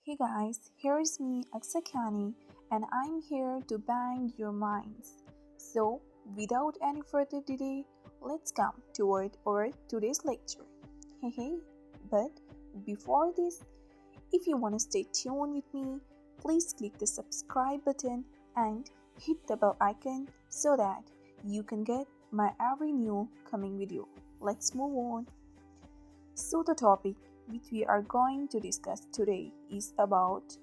Hey guys, here's me, Aqsa Waheed, and I'm here to bang your minds. So, without any further delay, let's come toward our today's lecture. Hey, but before this, if you want to stay tuned with me, please click the subscribe button and hit the bell icon so that you can get my every new coming video. Let's move on. So, the topic which we are going to discuss today is about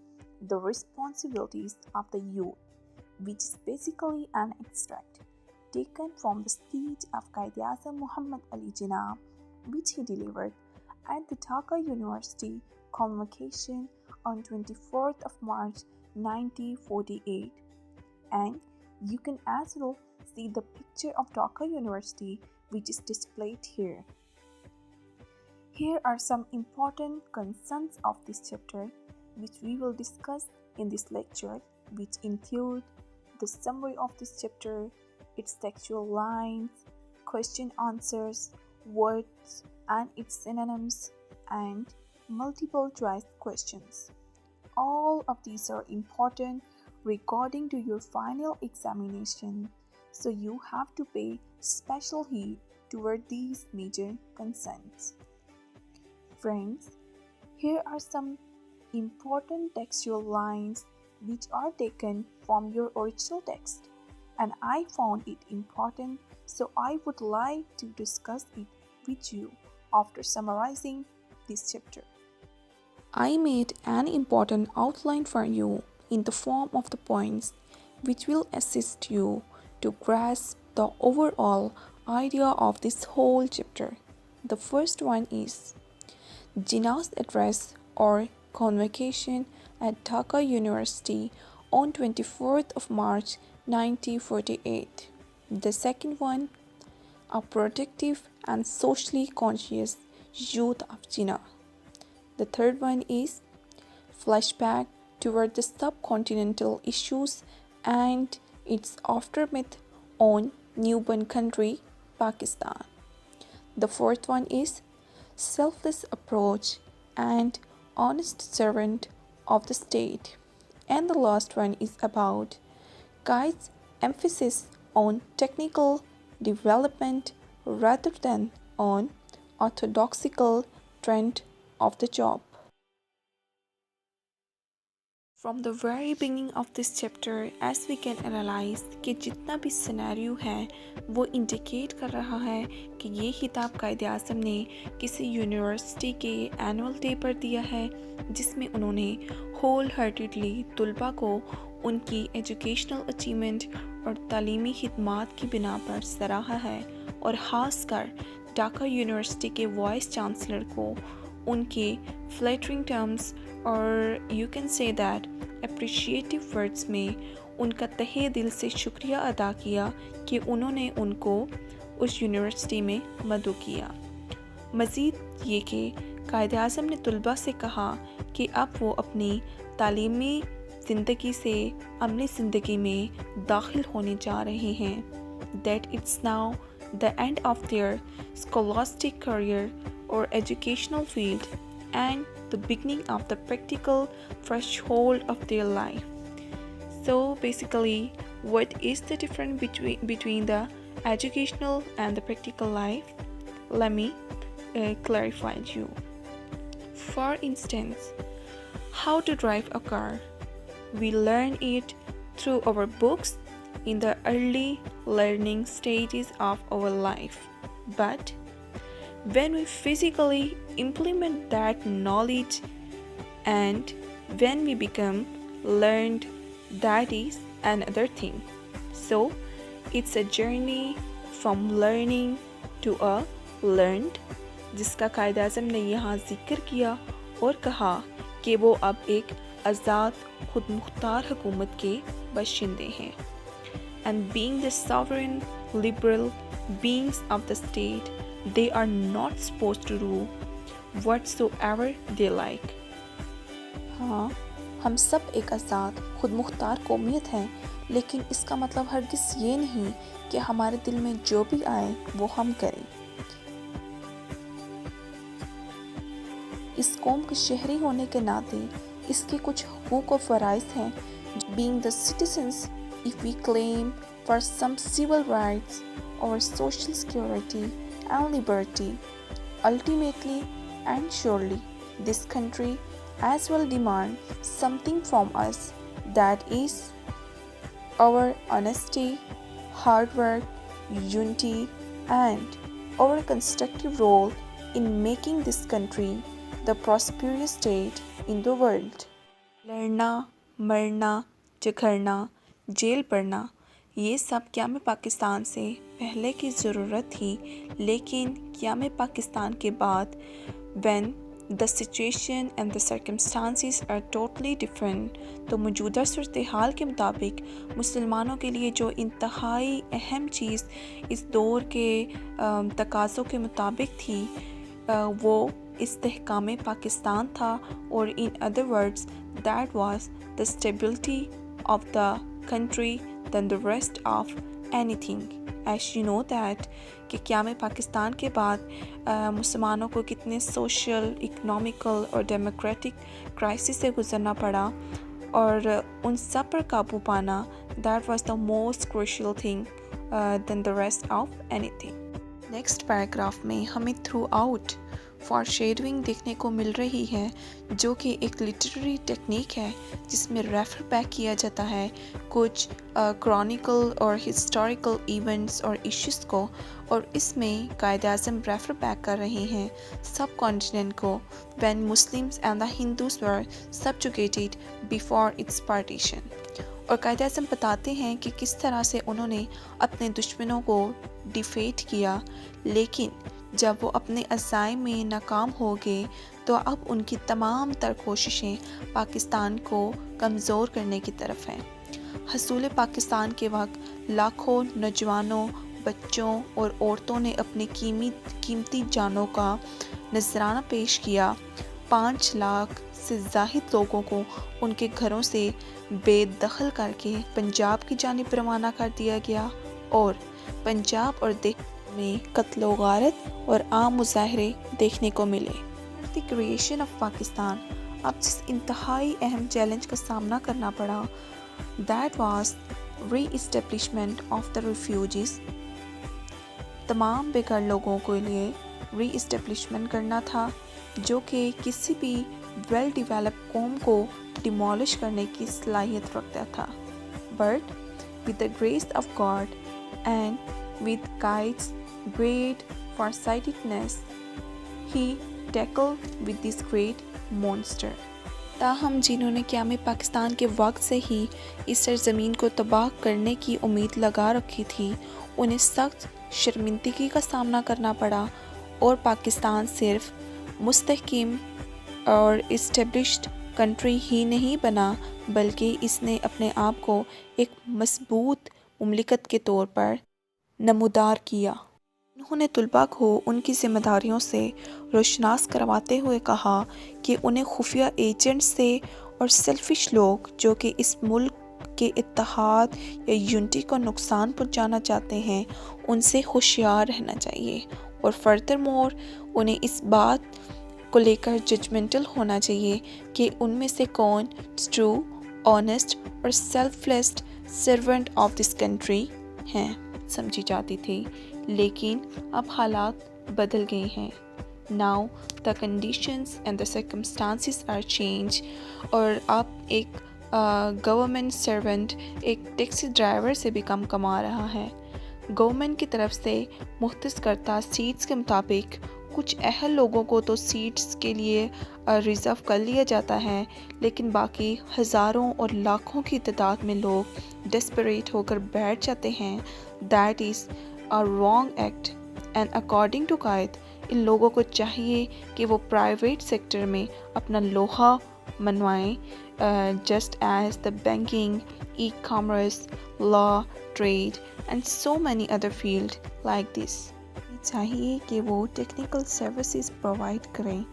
the responsibilities of the youth, which is basically an extract taken from the speech of Qaid-e-Azam Muhammad Ali Jinnah, which he delivered at the Dhaka University convocation on 24th of March 1948. And you can as well see the picture of Dhaka University which is displayed here. Here are some important concerns of this chapter which we will discuss in this lecture, which include the summary of this chapter, its textual lines, question answers, words and its synonyms, and multiple choice questions. All of these are important regarding to your final examination, so you have to pay special heed toward these major concerns. Friends, here are some important textual lines which are taken from your original text, and I found it important, so I would like to discuss it with you after summarizing this chapter. I made an important outline for you in the form of the points which will assist you to grasp the overall idea of this whole chapter. The first one is Jinnah's address or convocation at Dhaka University on 24th of March 1948. The second one, a productive and socially conscious youth of Jinnah. The third one is flashback toward the subcontinental issues and its aftermath on newborn country, Pakistan. The fourth one is selfless approach and honest servant of the state. And the last one is about Qaid's emphasis on technical development rather than on orthodoxical trend of the job. From the very beginning of this chapter, as we can analyze कि जितना भी scenario है वो indicate कर रहा है कि ये खिताब कायद-ए-आज़म ने किसी यूनिवर्सिटी के एनुअल डे पर दिया है जिसमें उन्होंने होल हार्टेडली तुलबा को उनकी एजुकेशनल अचीवमेंट और तालीमी खिदमात की बिना पर सराहा है और ख़ासकर ढाका यूनिवर्सिटी के वाइस चांसलर को उनके फ्लैटरिंग टर्म्स और you can say that appreciative words में उनका तहे दिल से शुक्रिया अदा किया कि उन्होंने उनको उस यूनिवर्सिटी में मदऊ किया। मज़ीद ये कि कायद-ए-आज़म ने तुलबा से कहा कि अब वो अपनी तालीमी ज़िंदगी से अमली ज़िंदगी में दाखिल होने जा रहे हैं। That it's now the end of their scholastic career or educational field and the beginning of the practical threshold of their life. So basically, what is the difference between the educational and the practical life? Let me clarify you. For instance, how to drive a car. We learn it through our books in the early learning stages of our life. But when we physically implement that knowledge and when we become learned, that is another thing. So it's a journey from learning to a learned, जिसका कायद-ए-आज़म ने यहाँ जिक्र किया और कहा कि वो अब एक आज़ाद खुद मुख्तार हुकूमत के बाशिंदे हैं. And being the sovereign, liberal beings of the state, they are not supposed to do whatsoever they like. हाँ, हम सब एक आज़ाद खुद मुख्तार कौमियत हैं, लेकिन इसका मतलब हरगिज़ ये नहीं कि हमारे दिल में जो भी आए वो हम करें. इस कौम के शहरी होने के नाते इसके कुछ हुकूक और फ़राइज़ हैं। Being the citizens, if we claim for some civil rights or social security and liberty, ultimately and surely this country as well demands something from us, that is our honesty, hard work, unity, and our constructive role in making this country the prosperous state in the world. लड़ना, मरना, झगड़ना, jail पड़ना, ये सब क़याम पाकिस्तान से पहले की ज़रूरत थी, लेकिन क़याम पाकिस्तान के बाद when the situation and the circumstances are totally different, तो मौजूदा सूरत हाल के मुताबिक मुसलमानों के लिए जो इंतहाई अहम चीज़ इस दौर के तकाज़ों के मुताबिक थी वो इस्तेहकाम पाकिस्तान था, और in other words that was the stability of the country than the rest of anything. As you know that कि क़याम पाकिस्तान के बाद मुसलमानों को कितने सोशल, इकोनॉमिकल और डेमोक्रेटिक क्राइसिस से गुज़रना पड़ा, और उन सब पर काबू पाना that was the most crucial thing than the rest of anything. Next paragraph में हमें थ्रू आउट फॉरशेडोइंग देखने को मिल रही है, जो कि एक लिटरेरी टेक्निक है जिसमें रेफर बैक किया जाता है कुछ क्रॉनिकल और हिस्टोरिकल इवेंट्स और इश्यूज़ को, और इसमें कायद-ए-आज़म रेफर बैक कर रहे हैं सब कॉन्टिनेंट को when Muslims and the Hindus were सबजुगेटेड before it's partition. और कायद-ए-आज़म बताते हैं कि किस तरह से उन्होंने अपने दुश्मनों को डिफेट किया, लेकिन जब वो अपने अज़ाइम में नाकाम हो गए तो अब उनकी तमाम तर कोशिशें पाकिस्तान को कमज़ोर करने की तरफ हैं। हसूल पाकिस्तान के वक्त लाखों नौजवानों, बच्चों और औरतों ने अपनी कीमती जानों का नजराना पेश किया। 5 लाख से ज़ाहिद लोगों को उनके घरों से बेदखल करके पंजाब की जानिब रवाना कर दिया गया, और पंजाब और देश में कत्लो गारत और आम मुजाहरे देखने को मिले। द क्रिएशन ऑफ पाकिस्तान अब जिस इंतहाई अहम चैलेंज का सामना करना पड़ा, that was re-establishment of the refugees. तमाम बेघर लोगों के लिए री-इस्टेब्लिशमेंट करना था, जो कि किसी भी वेल डेवलप्ड कौम को डिमोलिश करने की सलाहियत रखता था। But with the grace of God and with Kite's great farsightedness, he tackled with this great monster. ताहम जिन्होंने क़याम पाकिस्तान के वक्त से ही इस सरज़मीन को तबाह करने की उम्मीद लगा रखी थी, उन्हें सख्त शर्मिंदगी का सामना करना पड़ा, और पाकिस्तान सिर्फ मुस्तहकिम और इस्टेब्लिश्ड कंट्री ही नहीं बना, बल्कि इसने अपने आप को एक मजबूत मुमलिकत के तौर पर नमूदार किया। उन्होंने तुलबा को उनकी ज़िम्मेदारियों से रोशनास करवाते हुए कहा कि उन्हें खुफिया एजेंट्स से और सेल्फिश लोग जो कि इस मुल्क के इत्तेहाद या यूनिटी को नुकसान पहुंचाना चाहते हैं, उनसे होशियार रहना चाहिए, और फर्दरमोर उन्हें इस बात को लेकर जजमेंटल होना चाहिए कि उनमें से कौन ट्रू, ऑनेस्ट और selfless servant of this country हैं समझी जाती थी। लेकिन अब हालात बदल गए हैं। Now the conditions and the circumstances are change, और अब एक गवर्नमेंट सर्वेंट एक टैक्सी ड्राइवर से भी कम कमा रहा है। गवर्नमेंट की तरफ से मुख्तस करता सीट्स के मुताबिक कुछ अहल लोगों को तो सीट्स के लिए रिज़र्व कर लिया जाता है, लेकिन बाकी हज़ारों और लाखों की तादाद में लोग डेस्परेट होकर बैठ जाते हैं। That is a wrong act, and according to कायद इन लोगों को चाहिए कि वो प्राइवेट सेक्टर में अपना लोहा मनवाएं, just as the banking, e-commerce, law, trade and so many other field like this. चाहिए कि वो टेक्निकल सर्विसेज प्रोवाइड करें,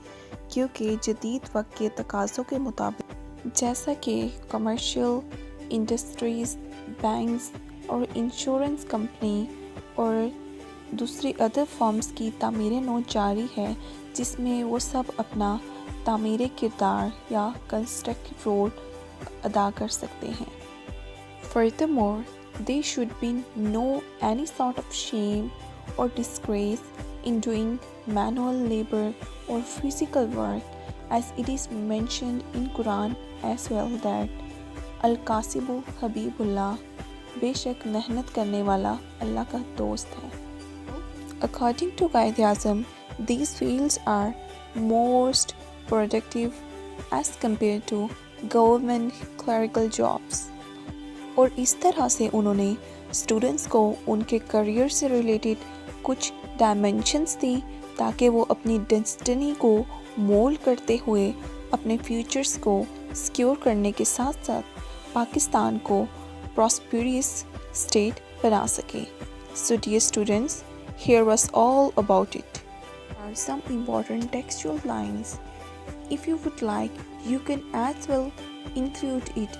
क्योंकि जदीद वक्त के तकाज़ों के मुताबिक जैसा कि कमर्शियल इंडस्ट्रीज़, बैंक्स और इंश्योरेंस कंपनी और दूसरी अदर फर्म्स की तामीर नौ जारी है, जिसमें वो सब अपना तामीरे किरदार या कंस्ट्रक्टिव रोल अदा कर सकते हैं। Furthermore, there should be no any sort of shame or disgrace in doing manual labor or physical work, as it is mentioned in Quran as well that Al-Kasibu Habibullah, बेशक मेहनत करने वाला अल्लाह का दोस्त है। According to Qaid-e-Azam, these fields are most productive as compared to government clerical jobs. और इस तरह से उन्होंने स्टूडेंट्स को उनके करियर से रिलेटेड कुछ डायमेंशंस दी ताकि वो अपनी डेस्टिनी को मोल्ड करते हुए अपने फ्यूचर्स को सिक्योर करने के साथ साथ पाकिस्तान को प्रॉस्पेरियस स्टेट बना सके। So dear students, here was all about it. There are some important textual lines. If you would like, you can as well include it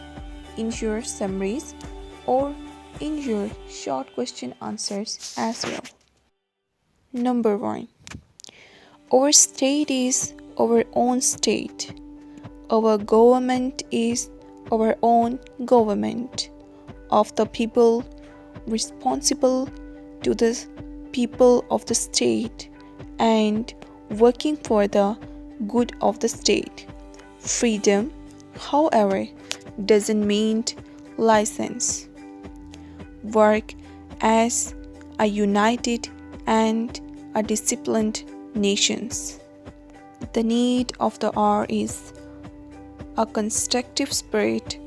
in your summaries or in your short question answers as well. Number 1. Our state is our own state. Our government is our own government of the people, responsible to the people of the state and working for the good of the state. Freedom, however, doesn't mean license. Work as a united and a disciplined nations. The need of the hour is a constructive spirit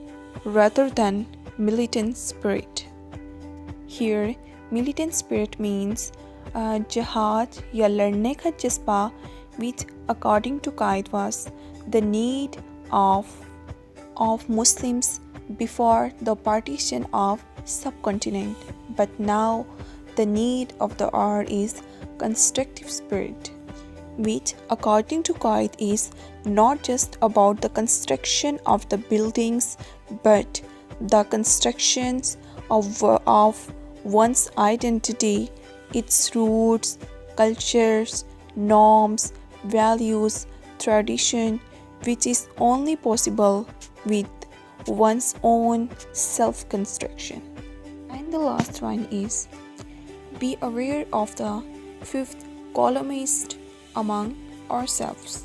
rather than militant spirit. Here, militant spirit means jihad या लड़ने का जज्बा, which according to Qaid was the need of Muslims before the partition of subcontinent, but now the need of the hour is constructive spirit, which according to Qaid is not just about the construction of the buildings but the constructions of one's identity, its roots, cultures, norms, values, tradition, which is only possible with one's own self-construction. And the last one is, be aware of the fifth columnist among ourselves.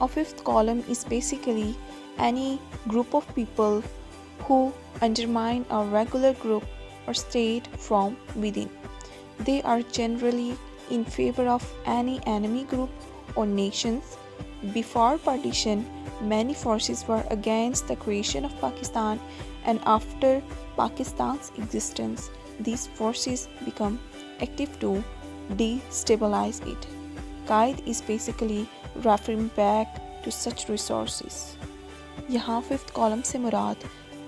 A fifth column is basically any group of people who undermine a regular group or state from within. They are generally in favor of any enemy group or nations. Before partition, many forces were against the creation of Pakistan, and after Pakistan's existence, these forces become active to destabilize it. Qaid is basically referring back to such resources. यहाँ fifth column से मुराद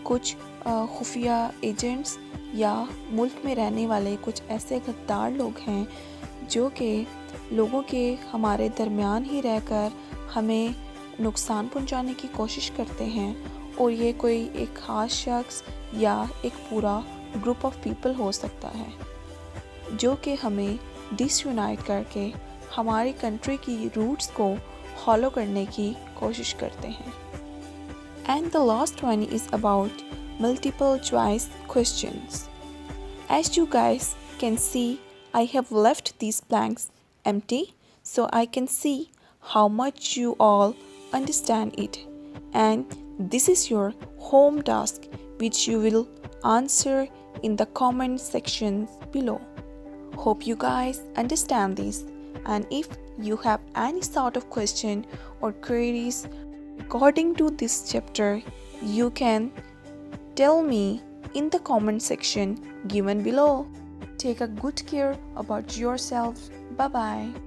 कुछ खुफिया agents या मुल्क में रहने वाले कुछ ऐसे गद्दार लोग हैं जो कि लोगों के हमारे दरमियान ही रहकर हमें नुकसान पहुंचाने की कोशिश करते हैं, और ये कोई एक ख़ास शख्स या एक पूरा ग्रुप ऑफ पीपल हो सकता है जो कि हमें डिसयूनाइट करके हमारी कंट्री की रूट्स को हॉलो करने की कोशिश करते हैं. And the last one is about multiple choice questions. As you guys can see, I have left these blanks empty so I can see how much you all understand it. And this is your home task which you will answer in the comment sections below. Hope you guys understand this, and if you have any sort of question or queries according to this chapter, you can tell me in the comment section given below. Take a good care about yourself. Bye bye.